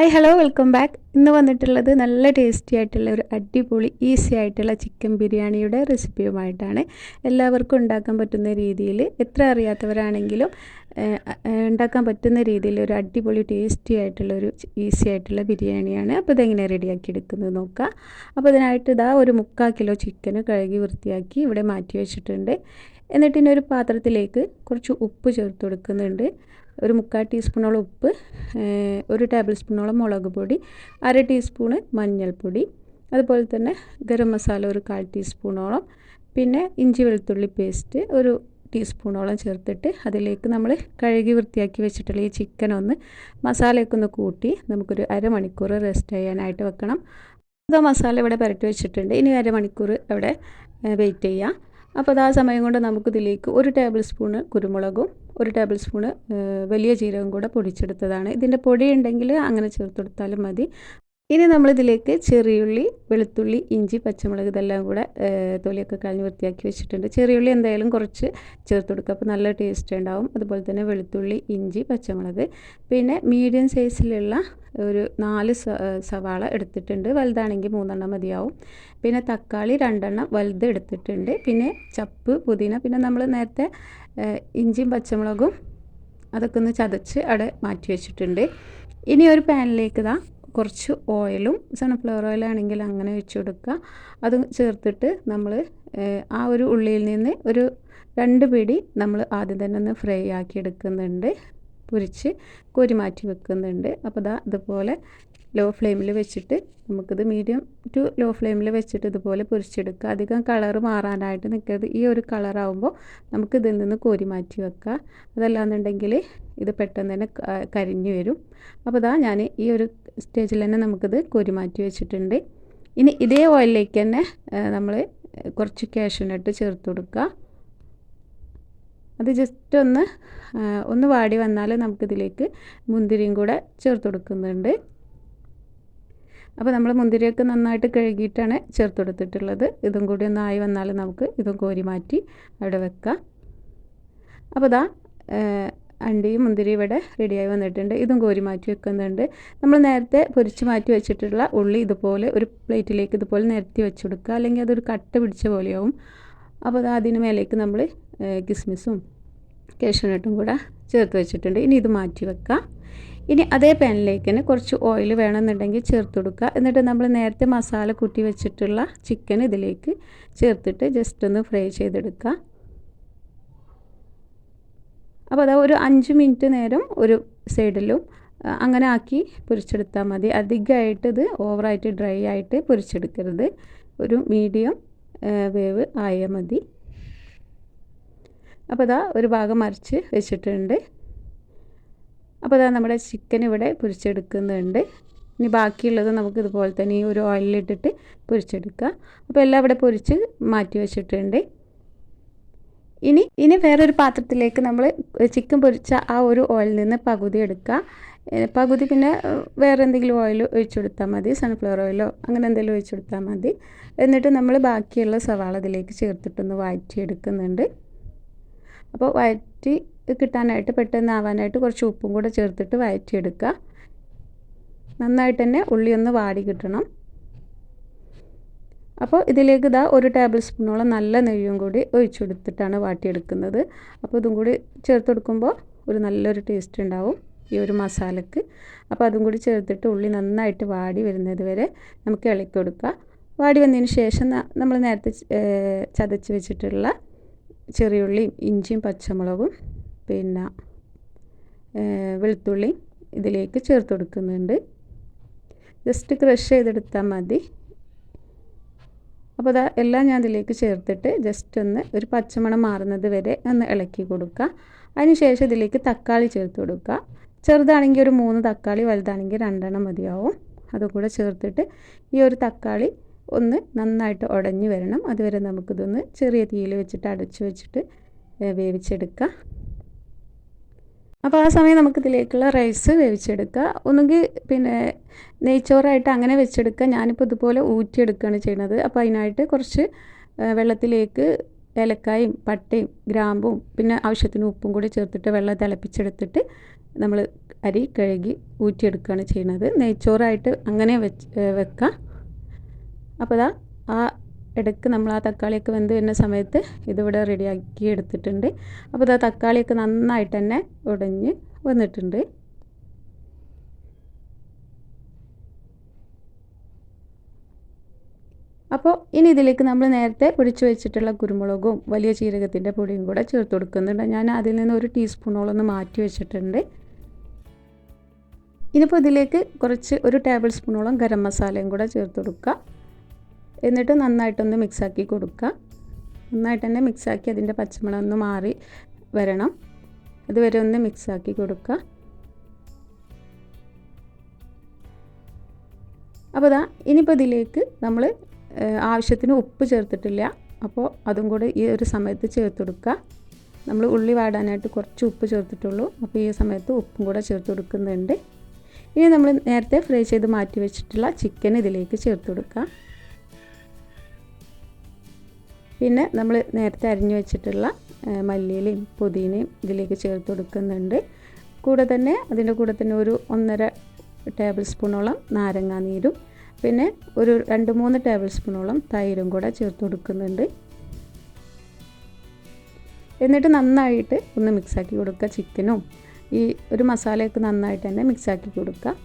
Hi hello welcome back. ഇന്ന് വന്നിട്ടുള്ളത് നല്ല ടേസ്റ്റി ആയിട്ടുള്ള ഒരു അടിപൊളി ഈസി ആയിട്ടുള്ള ചിക്കൻ ബിരിയാണിയുടെ റെസിപ്പിയുമായിട്ടാണ്. എല്ലാവർക്കും ഉണ്ടാക്കാൻ പറ്റുന്ന രീതിയിൽ, എത്ര അറിയാത്തവരാണെങ്കിലും ഉണ്ടാക്കാൻ പറ്റുന്ന രീതിയിൽ ഒരു അടിപൊളി ടേസ്റ്റി ആയിട്ടുള്ള ഒരു ഈസി ആയിട്ടുള്ള ബിരിയാണിയാണ്. അപ്പോൾ ഇതെങ്ങനെ റെഡിയാക്കി എടുക്കുന്നത് നോക്കാം. അപ്പോൾ ഇതിനായിട്ട് ഇതാ ഒരു 3/4 കിലോ ചിക്കൻ കഴുകി വൃത്തിയാക്കി ഇവിടെ മാറ്റി വെച്ചിട്ടുണ്ട്. എന്നിട്ട് ഇനി ഒരു പാത്രത്തിലേക്ക് കുറച്ച് ഉപ്പ് ചേർത്ത് കൊടുക്കുന്നുണ്ട്. ഒരു 3/4 ടീസ്പൂണോളം ഉപ്പ്, 1 ടേബിൾ സ്പൂണോളം മുളക് പൊടി, 1/2 ടീസ്പൂണ് മഞ്ഞൾപ്പൊടി, അതുപോലെ തന്നെ ഗരം മസാല ഒരു 1/4 ടീസ്പൂണോളം, പിന്നെ ഇഞ്ചി വെളുത്തുള്ളി പേസ്റ്റ് ഒരു ടീസ്പൂണോളം ചേർത്തിട്ട് അതിലേക്ക് നമ്മൾ കഴുകി വൃത്തിയാക്കി വെച്ചിട്ടുള്ള ഈ ചിക്കൻ ഒന്ന് മസാലയൊക്കെ ഒന്ന് കൂട്ടി നമുക്കൊരു അരമണിക്കൂർ റെസ്റ്റ് ചെയ്യാനായിട്ട് വെക്കണം. അത് മസാല ഇവിടെ പുരട്ടി വെച്ചിട്ടുണ്ട്. ഇനി അരമണിക്കൂർ അവിടെ വെയിറ്റ് ചെയ്യാം. അപ്പോൾ ആ സമയം കൊണ്ട് നമുക്കിതിലേക്ക് 1 ടേബിൾ സ്പൂണ് കുരുമുളകും 1 ടേബിൾ സ്പൂണ് വലിയ ജീരകം കൂടെ പൊടിച്ചെടുത്തതാണ്. ഇതിൻ്റെ പൊടി ഉണ്ടെങ്കിൽ അങ്ങനെ ചേർത്ത് കൊടുത്താലും മതി. ഇനി നമ്മളിതിലേക്ക് ചെറിയുള്ളി, വെളുത്തുള്ളി, ഇഞ്ചി, പച്ചമുളക് ഇതെല്ലാം കൂടെ തൊലിയൊക്കെ കളഞ്ഞ് വൃത്തിയാക്കി വെച്ചിട്ടുണ്ട്. ചെറിയുള്ളി എന്തായാലും കുറച്ച് ചേർത്ത് കൊടുക്കുക, അപ്പോൾ നല്ല ടേസ്റ്റ് ഉണ്ടാവും. അതുപോലെ തന്നെ വെളുത്തുള്ളി, ഇഞ്ചി, പച്ചമുളക്, പിന്നെ മീഡിയം സൈസിലുള്ള ഒരു 4 സവാള എടുത്തിട്ടുണ്ട്. വലുതാണെങ്കിൽ 3 മതിയാവും. പിന്നെ തക്കാളി 2 വലുത് എടുത്തിട്ടുണ്ട്. പിന്നെ ചപ്പ്, പുതിന, പിന്നെ നമ്മൾ നേരത്തെ ഇഞ്ചിയും പച്ചമുളകും അതൊക്കെ ഒന്ന് ചതച്ച് അവിടെ മാറ്റി വെച്ചിട്ടുണ്ട്. ഇനി ഒരു പാനിലേക്ക് കുറച്ച് ഓയിലും, സൺഫ്ലവർ ഓയിലാണെങ്കിൽ അങ്ങനെ വെച്ച് കൊടുക്കുക. അത് ചേർത്തിട്ട് നമ്മൾ ആ ഒരു ഉള്ളിയിൽ നിന്ന് ഒരു 2 പിടി നമ്മൾ ആദ്യം തന്നെ ഒന്ന് ഫ്രൈ ആക്കി എടുക്കുന്നുണ്ട്, പൊരിച്ച് കോരി മാറ്റി വെക്കുന്നുണ്ട്. അപ്പോൾ ഇതുപോലെ ലോ ഫ്ലെയിമിൽ വെച്ചിട്ട് നമുക്കിത് മീഡിയം ടു ലോ ഫ്ലെയിമിൽ വെച്ചിട്ട് ഇതുപോലെ പൊരിച്ചെടുക്കുക. അധികം കളറ് മാറാനായിട്ട് നിൽക്കരുത്. ഈ ഒരു കളറാകുമ്പോൾ നമുക്കിതിൽ നിന്ന് കോരി മാറ്റി വെക്കുക. അതല്ലാന്നുണ്ടെങ്കിൽ ഇത് പെട്ടെന്ന് തന്നെ കരിഞ്ഞു വരും. അപ്പോൾ ഞാൻ ഈ ഒരു സ്റ്റേജിൽ തന്നെ നമുക്കിത് കോരി മാറ്റി വെച്ചിട്ടുണ്ട്. ഇനി ഇതേ ഓയിലിലേക്ക് തന്നെ നമ്മൾ കുറച്ച് കാഷ്യൂനട്ട് ചേർത്ത് കൊടുക്കുക. അത് ജസ്റ്റ് ഒന്ന് വാടി വന്നാൽ നമുക്കിതിലേക്ക് മുന്തിരിയും കൂടെ ചേർത്ത് കൊടുക്കുന്നുണ്ട്. അപ്പോൾ നമ്മൾ മുന്തിരിയൊക്കെ നന്നായിട്ട് കഴുകിയിട്ടാണ് ചേർത്ത് കൊടുത്തിട്ടുള്ളത്. ഇതും കൂടി ഒന്നായി വന്നാൽ നമുക്ക് ഇതും കോരി മാറ്റി അവിടെ വെക്കാം. അപ്പോൾ അണ്ടിയും മുന്തിരിയും ഇവിടെ റെഡിയായി വന്നിട്ടുണ്ട്. ഇതും കോരി മാറ്റി വെക്കുന്നുണ്ട്. നമ്മൾ നേരത്തെ പൊരിച്ച് മാറ്റി വെച്ചിട്ടുള്ള ഉള്ളി ഇതുപോലെ ഒരു പ്ലേറ്റിലേക്ക് ഇതുപോലെ നിരത്തി വെച്ച് കൊടുക്കുക, അല്ലെങ്കിൽ അതൊരു കട്ട പിടിച്ച പോലെയാവും. അപ്പോൾ അതിന് മേലേക്ക് നമ്മൾ കിസ്മിസും കാഷ്യൂനട്ടും കൂടെ ചേർത്ത് വെച്ചിട്ടുണ്ട്. ഇനി ഇത് മാറ്റി വെക്കാം. ഇനി അതേ പാനിലേക്ക് തന്നെ കുറച്ച് ഓയിൽ വേണമെന്നുണ്ടെങ്കിൽ ചേർത്ത് കൊടുക്കുക. എന്നിട്ട് നമ്മൾ നേരത്തെ മസാല കൂട്ടി വെച്ചിട്ടുള്ള ചിക്കൻ ഇതിലേക്ക് ചേർത്തിട്ട് ജസ്റ്റ് ഒന്ന് ഫ്രൈ ചെയ്തെടുക്കുക. അപ്പോൾ ഒരു 5 മിനിറ്റ് നേരം ഒരു സൈഡിലും അങ്ങനെ ആക്കി പൊരിച്ചെടുത്താൽ മതി. അധികമായിട്ട് ഇത് ഓവറായിട്ട് ഡ്രൈ ആയിട്ട് പൊരിച്ചെടുക്കരുത്. ഒരു മീഡിയം വേവ് ആയാൽ മതി. അപ്പോൾ ഒരു ഭാഗം മറിച്ച് വെച്ചിട്ടുണ്ട്. അപ്പോൾ നമ്മുടെ ചിക്കൻ ഇവിടെ പൊരിച്ചെടുക്കുന്നുണ്ട്. ഇനി ബാക്കിയുള്ളത് നമുക്ക് ഇതുപോലെ തന്നെ ഈ ഒരു ഓയിലിട്ടിട്ട് പൊരിച്ചെടുക്കുക. അപ്പോൾ എല്ലാം ഇവിടെ പൊരിച്ച് മാറ്റി വെച്ചിട്ടുണ്ട്. ഇനി വേറൊരു പാത്രത്തിലേക്ക് നമ്മൾ ചിക്കൻ പൊരിച്ച ആ ഒരു ഓയിലിൽ നിന്ന് പകുതി എടുക്കുക. പകുതി പിന്നെ വേറെ എന്തെങ്കിലും ഓയിൽ ഒഴിച്ചു കൊടുത്താൽ മതി, സൺഫ്ലവർ ഓയിലോ അങ്ങനെ എന്തെങ്കിലും ഒഴിച്ചു കൊടുത്താൽ മതി. എന്നിട്ട് നമ്മൾ ബാക്കിയുള്ള സവാള ഇതിലേക്ക് ചേർത്തിട്ടൊന്ന് വഴറ്റിയെടുക്കുന്നുണ്ട്. അപ്പോൾ വഴറ്റി കിട്ടാനായിട്ട് പെട്ടെന്ന് ആവാനായിട്ട് കുറച്ച് ഉപ്പും കൂടെ ചേർത്തിട്ട് വഴറ്റിയെടുക്കുക. നന്നായിട്ട് തന്നെ ഉള്ളി ഒന്ന് വാടി കിട്ടണം. അപ്പോൾ ഇതിലേക്ക് 1 ടേബിൾ സ്പൂണോളം നല്ല നെയ്യും കൂടി ഒഴിച്ചു കൊടുത്തിട്ടാണ് വാട്ടിയെടുക്കുന്നത്. അപ്പോൾ ഇതും കൂടി ചേർത്ത് കൊടുക്കുമ്പോൾ ഒരു നല്ലൊരു ടേസ്റ്റ് ഉണ്ടാവും ഈ ഒരു മസാലക്ക്. അപ്പോൾ അതും കൂടി ചേർത്തിട്ട് ഉള്ളി നന്നായിട്ട് വാടി വരുന്നത് വരെ നമുക്ക് ഇളക്കി കൊടുക്കുക. വാടി വന്നതിന് ശേഷം നമ്മൾ നേരത്തെ ചതച്ച് വെച്ചിട്ടുള്ള ചെറിയുള്ളിയും ഇഞ്ചിയും പച്ചമുളകും പിന്നെ വെളുത്തുള്ളി ഇതിലേക്ക് ചേർത്ത് കൊടുക്കുന്നുണ്ട്. ജസ്റ്റ് ക്രഷ് ചെയ്തെടുത്താൽ മതി. അപ്പോൾ എല്ലാം ഞാൻ ഇതിലേക്ക് ചേർത്തിട്ട് ജസ്റ്റ് ഒരു പച്ചമണം മാറുന്നത് വരെ ഒന്ന് ഇളക്കി കൊടുക്കുക. അതിനുശേഷം ഇതിലേക്ക് തക്കാളി ചേർത്ത് കൊടുക്കുക. ചെറുതാണെങ്കിൽ ഒരു 3 തക്കാളി, വലുതാണെങ്കിൽ 2 മതിയാവും. അതുകൂടെ ചേർത്തിട്ട് ഈ ഒരു തക്കാളി ഒന്ന് നന്നായിട്ട് ഉടഞ്ഞു വരണം. അതുവരെ നമുക്കിതൊന്ന് ചെറിയ തീയിൽ വെച്ചിട്ട് അടച്ചു വെച്ചിട്ട് വേവിച്ചെടുക്കുക. അപ്പോൾ ആ സമയം നമുക്കിതിലേക്കുള്ള റൈസ് വേവിച്ചെടുക്കുക. ഒന്നുകിൽ പിന്നെ നെയ്ച്ചോറായിട്ട് അങ്ങനെ വെച്ചെടുക്കുക. ഞാനിപ്പോൾ ഇതുപോലെ ഊറ്റിയെടുക്കുകയാണ് ചെയ്യുന്നത്. അപ്പോൾ അതിനായിട്ട് കുറച്ച് വെള്ളത്തിലേക്ക് ഏലക്കായും പട്ടയും ഗ്രാമ്പും പിന്നെ ആവശ്യത്തിന് ഉപ്പും കൂടി ചേർത്തിട്ട് വെള്ളം തിളപ്പിച്ചെടുത്തിട്ട് നമ്മൾ അരി കഴുകി ഊറ്റിയെടുക്കുകയാണ് ചെയ്യുന്നത്. നെയ്ച്ചോറായിട്ട് അങ്ങനെ വെക്കാം. അപ്പോൾ ആ ഇടയ്ക്ക് നമ്മൾ ആ തക്കാളിയൊക്കെ വെന്ത് വരുന്ന സമയത്ത് ഇതിവിടെ റെഡിയാക്കി എടുത്തിട്ടുണ്ട്. അപ്പോൾ തക്കാളിയൊക്കെ നന്നായിട്ട് തന്നെ ഉടഞ്ഞ് വന്നിട്ടുണ്ട്. അപ്പോൾ ഇനി ഇതിലേക്ക് നമ്മൾ നേരത്തെ പൊടിച്ചു വെച്ചിട്ടുള്ള കുരുമുളകും വലിയ ജീരകത്തിൻ്റെ പൊടിയും കൂടെ ചേർത്ത് കൊടുക്കുന്നുണ്ട്. ഞാൻ അതിൽ നിന്ന് 1 ടീസ്പൂണോളം മാറ്റി വെച്ചിട്ടുണ്ട്. ഇനിയിപ്പോൾ ഇതിലേക്ക് കുറച്ച് 1 ടേബിൾ സ്പൂണോളം ഗരം മസാലയും കൂടെ ചേർത്ത് കൊടുക്കുക. എന്നിട്ട് നന്നായിട്ടൊന്ന് മിക്സാക്കി കൊടുക്കുക. നന്നായിട്ട് തന്നെ മിക്സാക്കി അതിൻ്റെ പച്ചമണം ഒന്ന് മാറി വരണം. അതുവരെ ഒന്ന് മിക്സാക്കി കൊടുക്കുക. അപ്പോൾ ഇനിയിപ്പോൾ ഇതിലേക്ക് നമ്മൾ ആവശ്യത്തിന് ഉപ്പ് ചേർത്തിട്ടില്ല. അപ്പോൾ അതും കൂടെ ഈ ഒരു സമയത്ത് ചേർത്ത് കൊടുക്കുക. നമ്മൾ ഉള്ളി വാടാനായിട്ട് കുറച്ച് ഉപ്പ് ചേർത്തിട്ടുള്ളൂ. അപ്പോൾ ഈ സമയത്ത് ഉപ്പും കൂടെ ചേർത്ത് കൊടുക്കുന്നുണ്ട്. ഇനി നമ്മൾ നേരത്തെ ഫ്രൈ ചെയ്ത് മാറ്റി വെച്ചിട്ടുള്ള ചിക്കൻ ഇതിലേക്ക് ചേർത്ത് കൊടുക്കുക. പിന്നെ നമ്മൾ നേരത്തെ അരിഞ്ഞു വെച്ചിട്ടുള്ള മല്ലിയിലയും പുതിനയും ഇതിലേക്ക് ചേർത്ത് കൊടുക്കുന്നുണ്ട്. അതിൻ്റെ കൂടെ തന്നെ ഒരു 1.5 ടേബിൾ സ്പൂണോളം നാരങ്ങാനീരും പിന്നെ ഒരു 2-3 ടേബിൾ സ്പൂണോളം തൈരും കൂടെ ചേർത്ത് കൊടുക്കുന്നുണ്ട്. എന്നിട്ട് നന്നായിട്ട് ഒന്ന് മിക്സാക്കി കൊടുക്കുക. ചിക്കനും ഈ ഒരു മസാലയൊക്കെ നന്നായിട്ട് തന്നെ മിക്സാക്കി കൊടുക്കുക.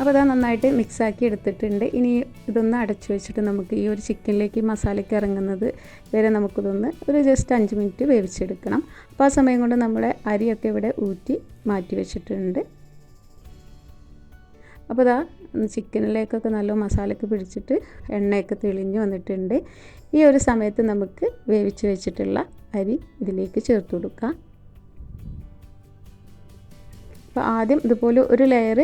അപ്പോൾ നന്നായിട്ട് മിക്സാക്കി എടുത്തിട്ടുണ്ട്. ഇനി ഇതൊന്ന് അടച്ചു വെച്ചിട്ട് നമുക്ക് ഈ ഒരു ചിക്കനിലേക്ക് മസാലയ്ക്ക് ഇറങ്ങുന്നത് വരെ നമുക്കിതൊന്ന് ഒരു ജസ്റ്റ് 5 മിനിറ്റ് വേവിച്ചെടുക്കണം. അപ്പോൾ ആ സമയം കൊണ്ട് നമ്മുടെ അരിയൊക്കെ ഇവിടെ ഊറ്റി മാറ്റി വെച്ചിട്ടുണ്ട്. അപ്പോൾ ചിക്കനിലേക്കൊക്കെ നല്ല മസാലയൊക്കെ പിടിച്ചിട്ട് എണ്ണയൊക്കെ തെളിഞ്ഞ് വന്നിട്ടുണ്ട്. ഈ ഒരു സമയത്ത് നമുക്ക് വേവിച്ച് വെച്ചിട്ടുള്ള അരി ഇതിലേക്ക് ചേർത്ത് കൊടുക്കാം. അപ്പോൾ ആദ്യം ഇതുപോലെ ഒരു ലെയർ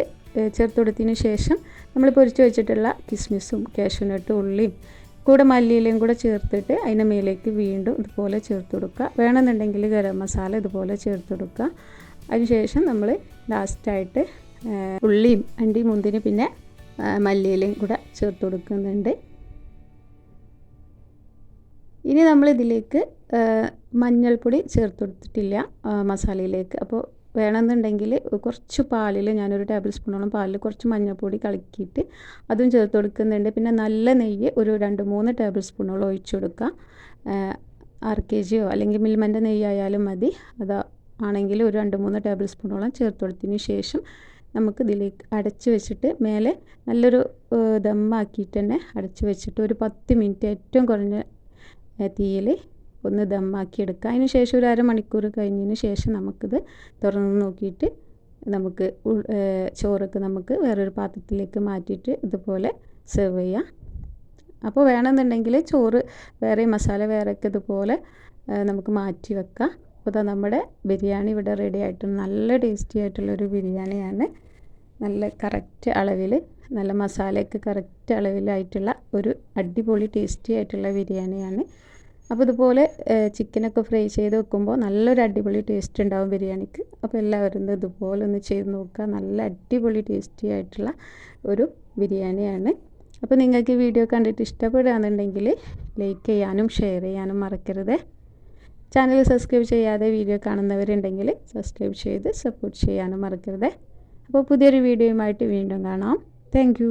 ചേർത്ത് കൊടുത്തതിന് ശേഷം നമ്മൾ പൊരിച്ച് വെച്ചിട്ടുള്ള കിസ്മിസും കാഷ്യൂനട്ടും ഉള്ളിയും കൂടെ മല്ലിയിലയും കൂടെ ചേർത്തിട്ട് അതിൻ്റെ മേലേക്ക് വീണ്ടും ഇതുപോലെ ചേർത്ത് കൊടുക്കുക. വേണമെന്നുണ്ടെങ്കിൽ ഗരം മസാല ഇതുപോലെ ചേർത്ത് കൊടുക്കുക. അതിനുശേഷം നമ്മൾ ലാസ്റ്റായിട്ട് ഉള്ളിയും അണ്ടി മുന്തിരി പിന്നെ മല്ലിയിലയും കൂടെ ചേർത്ത് കൊടുക്കുന്നുണ്ട്. ഇനി നമ്മളിതിലേക്ക് മഞ്ഞൾപ്പൊടി ചേർത്ത് കൊടുത്തിട്ടില്ല മസാലയിലേക്ക്. അപ്പോൾ വേണമെന്നുണ്ടെങ്കിൽ കുറച്ച് പാലിൽ ഞാനൊരു ടേബിൾ സ്പൂണോളം പാലിൽ കുറച്ച് മഞ്ഞൾപ്പൊടി കലക്കിയിട്ട് അതും ചേർത്ത് കൊടുക്കുന്നുണ്ട്. പിന്നെ നല്ല നെയ്യ് ഒരു 2-3 ടേബിൾ സ്പൂണോളം ഒഴിച്ചു കൊടുക്കുക. RKG അല്ലെങ്കിൽ മിൽമൻ്റെ നെയ്യായാലും മതി. ആണെങ്കിൽ ഒരു 2-3 ടേബിൾ സ്പൂണോളം ചേർത്ത് കൊടുത്തതിന് ശേഷം നമുക്കിതിലേക്ക് അടച്ച് വെച്ചിട്ട് മേലെ നല്ലൊരു ദമ്മാക്കിയിട്ട് തന്നെ അടച്ച് വെച്ചിട്ട് ഒരു 10 മിനിറ്റ് ഏറ്റവും കുറഞ്ഞ തീയിൽ ഒന്ന് ദമ്മാക്കി എടുക്കുക. അതിന് ശേഷം ഒരു അരമണിക്കൂർ കഴിഞ്ഞതിന് ശേഷം നമുക്കിത് തുറന്ന് നോക്കിയിട്ട് നമുക്ക് ചോറൊക്കെ നമുക്ക് വേറൊരു പാത്രത്തിലേക്ക് മാറ്റിയിട്ട് ഇതുപോലെ സെർവ് ചെയ്യാം. അപ്പോൾ വേണമെന്നുണ്ടെങ്കിൽ ചോറ് വേറെ മസാല വേറെയൊക്കെ ഇതുപോലെ നമുക്ക് മാറ്റി വെക്കാം. അപ്പോൾ നമ്മുടെ ബിരിയാണി ഇവിടെ റെഡി ആയിട്ടുണ്ട്. നല്ല ടേസ്റ്റി ആയിട്ടുള്ളൊരു ബിരിയാണിയാണ്. നല്ല കറക്റ്റ് അളവിൽ നല്ല മസാലയൊക്കെ കറക്റ്റ് അളവിലായിട്ടുള്ള ഒരു അടിപൊളി ടേസ്റ്റി ആയിട്ടുള്ള ബിരിയാണിയാണ്. അപ്പോൾ ഇതുപോലെ ചിക്കനൊക്കെ ഫ്രൈ ചെയ്ത് വെക്കുമ്പോൾ നല്ലൊരു അടിപൊളി ടേസ്റ്റ് ഉണ്ടാവും ബിരിയാണിക്ക്. അപ്പോൾ എല്ലാവരും ഇതുപോലെ ഒന്ന് ചെയ്ത് നോക്കുക. നല്ല അടിപൊളി ടേസ്റ്റി ആയിട്ടുള്ള ഒരു ബിരിയാണിയാണ്. അപ്പോൾ നിങ്ങൾക്ക് ഈ വീഡിയോ കണ്ടിട്ട് ഇഷ്ടപ്പെടുകയാണെന്നുണ്ടെങ്കിൽ ലൈക്ക് ചെയ്യാനും ഷെയർ ചെയ്യാനും മറക്കരുത്. ചാനൽ സബ്സ്ക്രൈബ് ചെയ്യാതെ വീഡിയോ കാണുന്നവരുണ്ടെങ്കിൽ സബ്സ്ക്രൈബ് ചെയ്ത് സപ്പോർട്ട് ചെയ്യാനും മറക്കരുത്. അപ്പോൾ പുതിയൊരു വീഡിയോയുമായിട്ട് വീണ്ടും കാണാം. താങ്ക്